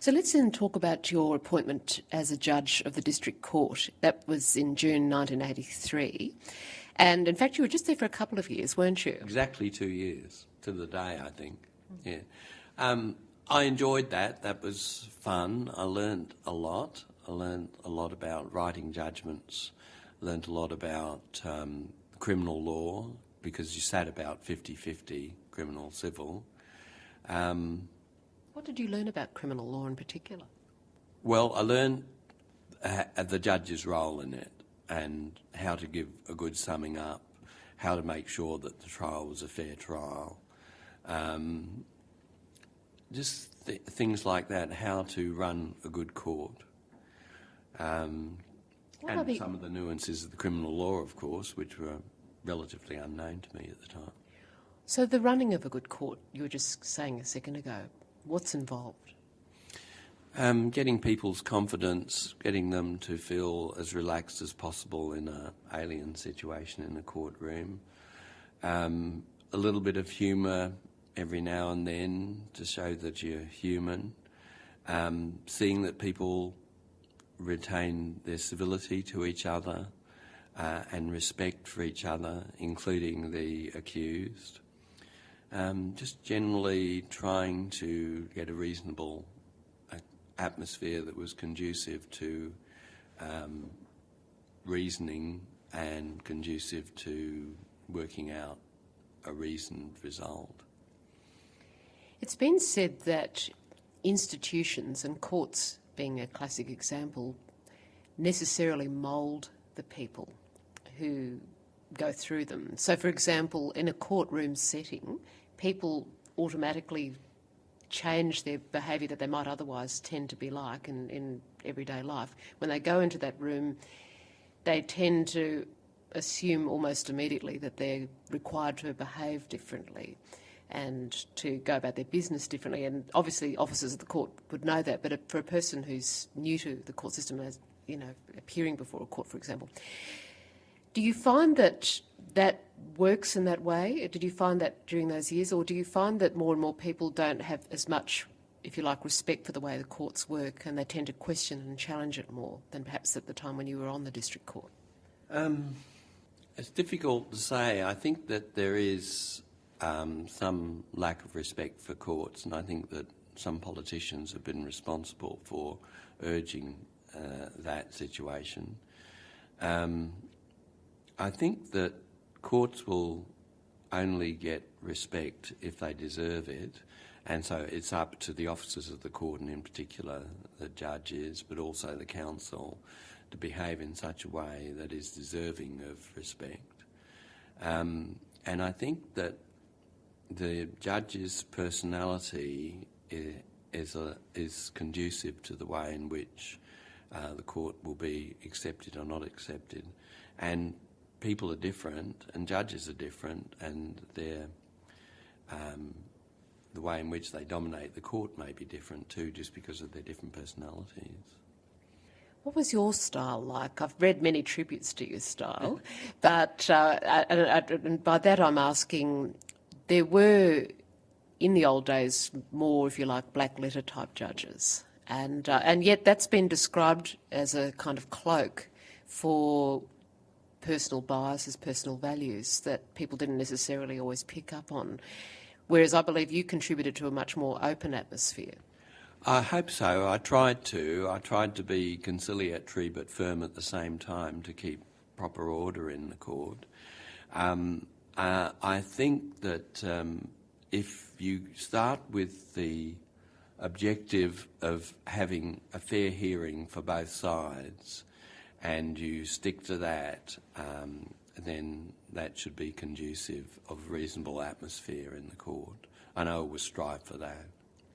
So let's then talk about your appointment as a judge of the District Court. That was in June 1983. And in fact, you were just there for a couple of years, weren't you? Exactly 2 years, to the day, I think. Yeah. I enjoyed that. That was fun. I learned a lot. I learned a lot about writing judgments, learned a lot about criminal law, because you sat about 50-50, criminal, civil. What did you learn about criminal law in particular? Well, I learned the judge's role in it and how to give a good summing up, how to make sure that the trial was a fair trial. Just things like that, how to run a good court. And some of the nuances of the criminal law, of course, which were relatively unknown to me at the time. So the running of a good court, you were just saying a second ago, what's involved? Getting people's confidence, getting them to feel as relaxed as possible in an alien situation in a courtroom. A little bit of humour every now and then to show that you're human. Seeing that people retain their civility to each other and respect for each other, including the accused. Just generally trying to get a reasonable atmosphere that was conducive to reasoning and conducive to working out a reasoned result. It's been said that institutions, and courts being a classic example, necessarily mould the people who go through them. So, for example, in a courtroom setting, people automatically change their behaviour that they might otherwise tend to be like in everyday life. When they go into that room, they tend to assume almost immediately that they're required to behave differently and to go about their business differently. And obviously officers of the court would know that, but for a person who's new to the court system, as you know, appearing before a court, for example, do you find that that works in that way? Did you find that during those years, or do you find that more and more people don't have as much, if you like, respect for the way the courts work, and they tend to question and challenge it more than perhaps at the time when you were on the district court? It's difficult to say. I think that there is some lack of respect for courts, and I think that some politicians have been responsible for urging that situation. I think that courts will only get respect if they deserve it, and so it's up to the officers of the court, and in particular the judges, but also the counsel, to behave in such a way that is deserving of respect. And I think that the judge's personality is conducive to the way in which the court will be accepted or not accepted. And people are different, and judges are different, and the way in which they dominate the court may be different too, just because of their different personalities. What was your style like? I've read many tributes to your style, but and by that I'm asking, there were, in the old days, more, if you like, black letter type judges, and yet that's been described as a kind of cloak for personal biases, personal values that people didn't necessarily always pick up on, whereas I believe you contributed to a much more open atmosphere. I hope so. I tried to be conciliatory but firm at the same time to keep proper order in the court. I think that if you start with the objective of having a fair hearing for both sides and you stick to that, then that should be conducive of a reasonable atmosphere in the court. I know it was strive for that.